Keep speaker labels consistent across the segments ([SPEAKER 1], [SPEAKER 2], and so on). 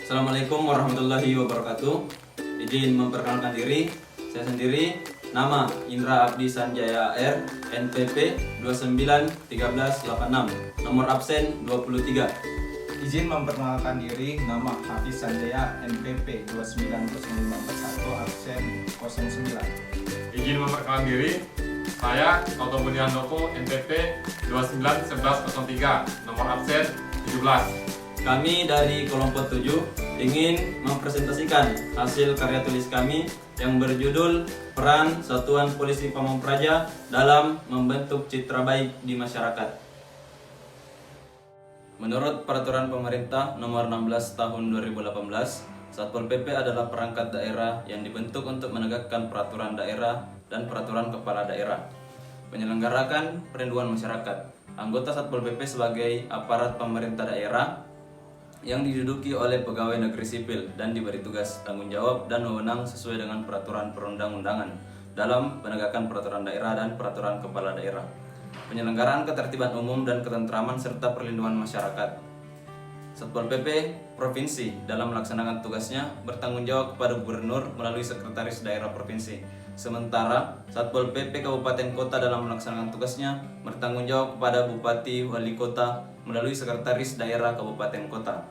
[SPEAKER 1] Assalamualaikum warahmatullahi wabarakatuh. Izin memperkenalkan diri. Saya sendiri, nama Indra Abdi Sanjaya R, NPP 291386, nomor absen 23.
[SPEAKER 2] Izin memperkenalkan diri, nama Hafiz Sanjaya, NPP 290541, absen 09.
[SPEAKER 3] Izin memperkenalkan diri, saya Auto Budi Handoko, NPP 291103, nomor absen 17.
[SPEAKER 1] Kami dari kelompok 7 ingin mempresentasikan hasil karya tulis kami yang berjudul Peran Satuan Polisi Pamong Praja dalam membentuk citra baik di masyarakat. Menurut Peraturan Pemerintah Nomor 16 Tahun 2018, Satpol PP adalah perangkat daerah yang dibentuk untuk menegakkan peraturan daerah dan peraturan kepala daerah, menyelenggarakan perlindungan masyarakat. Anggota Satpol PP sebagai aparat pemerintah daerah yang diduduki oleh pegawai negeri sipil dan diberi tugas, tanggung jawab, dan wewenang sesuai dengan peraturan perundang-undangan dalam penegakan peraturan daerah dan peraturan kepala daerah, penyelenggaraan ketertiban umum dan ketentraman serta perlindungan masyarakat. Satpol PP Provinsi dalam melaksanakan tugasnya bertanggung jawab kepada Gubernur melalui Sekretaris Daerah Provinsi. Sementara Satpol PP Kabupaten Kota dalam melaksanakan tugasnya bertanggung jawab kepada Bupati Wali Kota melalui Sekretaris Daerah Kabupaten Kota.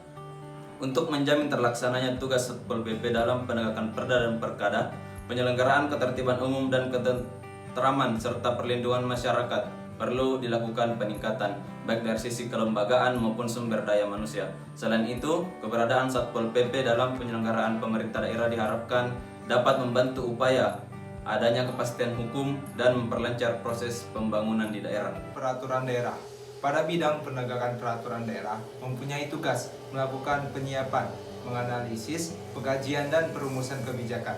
[SPEAKER 1] Untuk menjamin terlaksananya tugas Satpol PP dalam penegakan perda dan perkada, penyelenggaraan ketertiban umum dan ketentraman serta perlindungan masyarakat, perlu dilakukan peningkatan baik dari sisi kelembagaan maupun sumber daya manusia. Selain itu, keberadaan Satpol PP dalam penyelenggaraan pemerintah daerah diharapkan dapat membantu upaya adanya kepastian hukum dan memperlancar proses pembangunan di daerah.
[SPEAKER 2] Peraturan daerah. Pada bidang penegakan peraturan daerah mempunyai tugas melakukan penyiapan, menganalisis, pengkajian, dan perumusan kebijakan.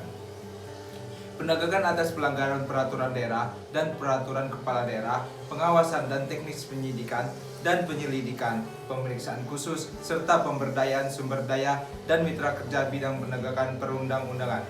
[SPEAKER 2] Penegakan atas pelanggaran peraturan daerah dan peraturan kepala daerah, pengawasan dan teknis penyidikan dan penyelidikan, pemeriksaan khusus, serta pemberdayaan sumber daya dan mitra kerja bidang penegakan perundang-undangan.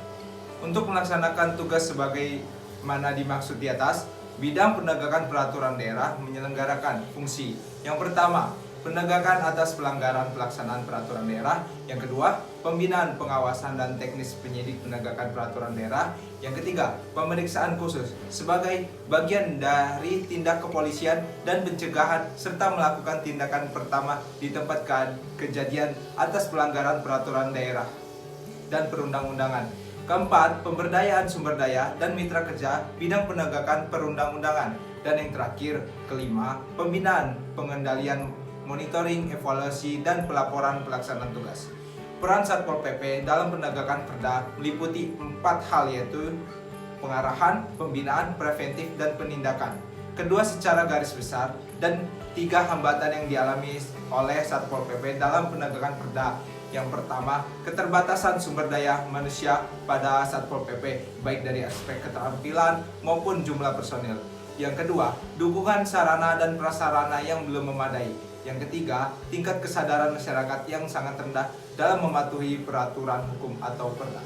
[SPEAKER 2] Untuk melaksanakan tugas sebagai mana dimaksud di atas, bidang penegakan peraturan daerah menyelenggarakan fungsi. Yang pertama, penegakan atas pelanggaran pelaksanaan peraturan daerah. Yang kedua, pembinaan, pengawasan, dan teknis penyidik penegakan peraturan daerah. Yang ketiga, pemeriksaan khusus sebagai bagian dari tindak kepolisian dan pencegahan serta melakukan tindakan pertama di tempat kejadian atas pelanggaran peraturan daerah dan perundang-undangan. Keempat, pemberdayaan sumber daya dan mitra kerja bidang penegakan perundang-undangan. Dan yang terakhir, kelima, pembinaan, pengendalian, monitoring, evaluasi, dan pelaporan pelaksanaan tugas. Peran Satpol PP dalam penegakan perda meliputi 4 hal, yaitu pengarahan, pembinaan, preventif, dan penindakan. Kedua secara garis besar, dan 3 hambatan yang dialami oleh Satpol PP dalam penegakan perda. Yang pertama, keterbatasan sumber daya manusia pada Satpol PP, baik dari aspek keterampilan maupun jumlah personil. Yang kedua, dukungan sarana dan prasarana yang belum memadai. Yang ketiga, tingkat kesadaran masyarakat yang sangat rendah dalam mematuhi peraturan hukum atau perda.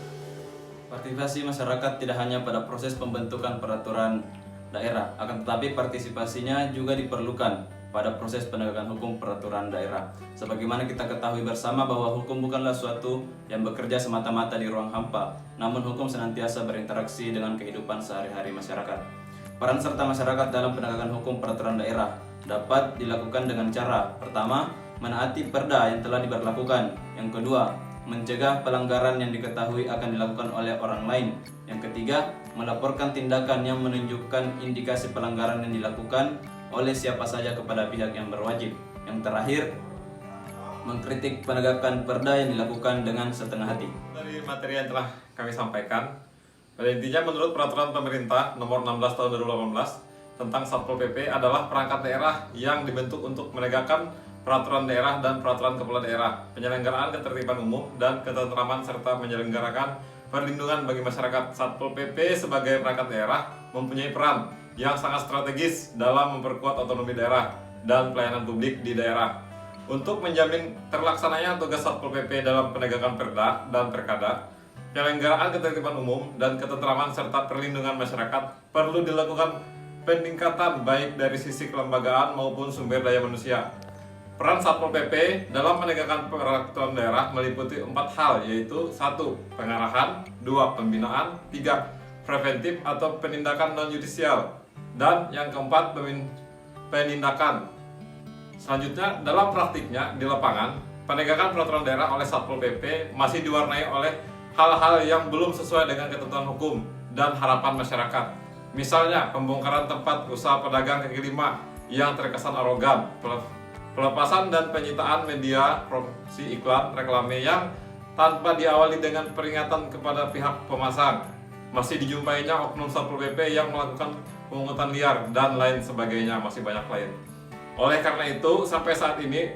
[SPEAKER 1] Partisipasi masyarakat tidak hanya pada proses pembentukan peraturan daerah, akan tetapi partisipasinya juga diperlukan pada proses penegakan hukum peraturan daerah. Sebagaimana kita ketahui bersama bahwa hukum bukanlah suatu yang bekerja semata-mata di ruang hampa, namun hukum senantiasa berinteraksi dengan kehidupan sehari-hari masyarakat. Peran serta masyarakat dalam penegakan hukum peraturan daerah dapat dilakukan dengan cara: pertama, menaati perda yang telah diberlakukan; yang kedua, mencegah pelanggaran yang diketahui akan dilakukan oleh orang lain; yang ketiga, melaporkan tindakan yang menunjukkan indikasi pelanggaran yang dilakukan oleh siapa saja kepada pihak yang berwajib; yang terakhir, mengkritik penegakan perda yang dilakukan dengan setengah hati.
[SPEAKER 3] Dari materi yang telah kami sampaikan, pada intinya menurut Peraturan Pemerintah Nomor 16 Tahun 2018 tentang Satpol PP adalah perangkat daerah yang dibentuk untuk menegakkan peraturan daerah dan peraturan kepala daerah, penyelenggaraan ketertiban umum dan ketentraman serta menyelenggarakan perlindungan bagi masyarakat. Satpol PP sebagai perangkat daerah mempunyai peran yang sangat strategis dalam memperkuat otonomi daerah dan pelayanan publik di daerah. Untuk menjamin terlaksananya tugas Satpol PP dalam penegakan perda dan perkada, penyelenggaraan ketertiban umum dan ketentraman serta perlindungan masyarakat, perlu dilakukan peningkatan baik dari sisi kelembagaan maupun sumber daya manusia. Peran Satpol PP dalam menegakkan peraturan daerah meliputi 4 hal, yaitu 1. Pengarahan, 2. Pembinaan, 3. Preventif atau penindakan non-yudisial, dan yang keempat penindakan. Selanjutnya, dalam praktiknya di lapangan, penegakan peraturan daerah oleh Satpol PP masih diwarnai oleh hal-hal yang belum sesuai dengan ketentuan hukum dan harapan masyarakat. Misalnya, pembongkaran tempat usaha pedagang kaki lima yang terkesan arogan, pelepasan dan penyitaan media promosi iklan reklame yang tanpa diawali dengan peringatan kepada pihak pemasang. Masih dijumpainya oknum Satpol PP yang melakukan pungutan liar dan lain sebagainya, masih banyak lain. Oleh karena itu, sampai saat ini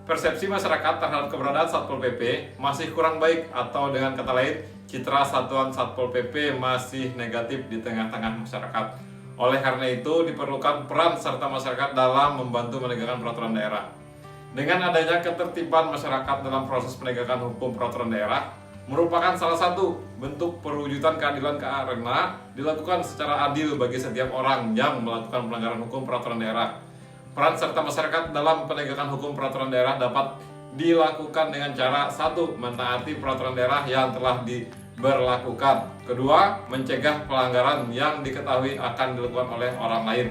[SPEAKER 3] persepsi masyarakat terhadap keberadaan Satpol PP masih kurang baik, atau dengan kata lain, citra satuan Satpol PP masih negatif di tengah-tengah masyarakat. Oleh karena itu, diperlukan peran serta masyarakat dalam membantu menegakkan peraturan daerah. Dengan adanya ketertiban masyarakat dalam proses penegakan hukum peraturan daerah, merupakan salah satu bentuk perwujudan keadilan karena dilakukan secara adil bagi setiap orang yang melakukan pelanggaran hukum peraturan daerah. Peran serta masyarakat dalam penegakan hukum peraturan daerah dapat dilakukan dengan cara 1. Mentaati peraturan daerah yang telah diberlakukan. 2. Mencegah pelanggaran yang diketahui akan dilakukan oleh orang lain.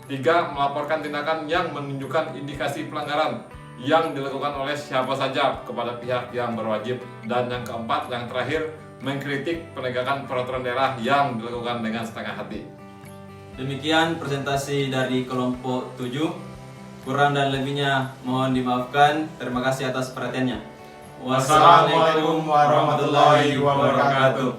[SPEAKER 3] 3. Melaporkan tindakan yang menunjukkan indikasi pelanggaran yang dilakukan oleh siapa saja kepada pihak yang berwajib. Dan yang keempat, yang terakhir, mengkritik penegakan peraturan daerah yang dilakukan dengan setengah hati.
[SPEAKER 1] Demikian presentasi dari kelompok 7. Kurang dan lebihnya mohon dimaafkan. Terima kasih atas perhatiannya.
[SPEAKER 3] Wassalamualaikum warahmatullahi wabarakatuh.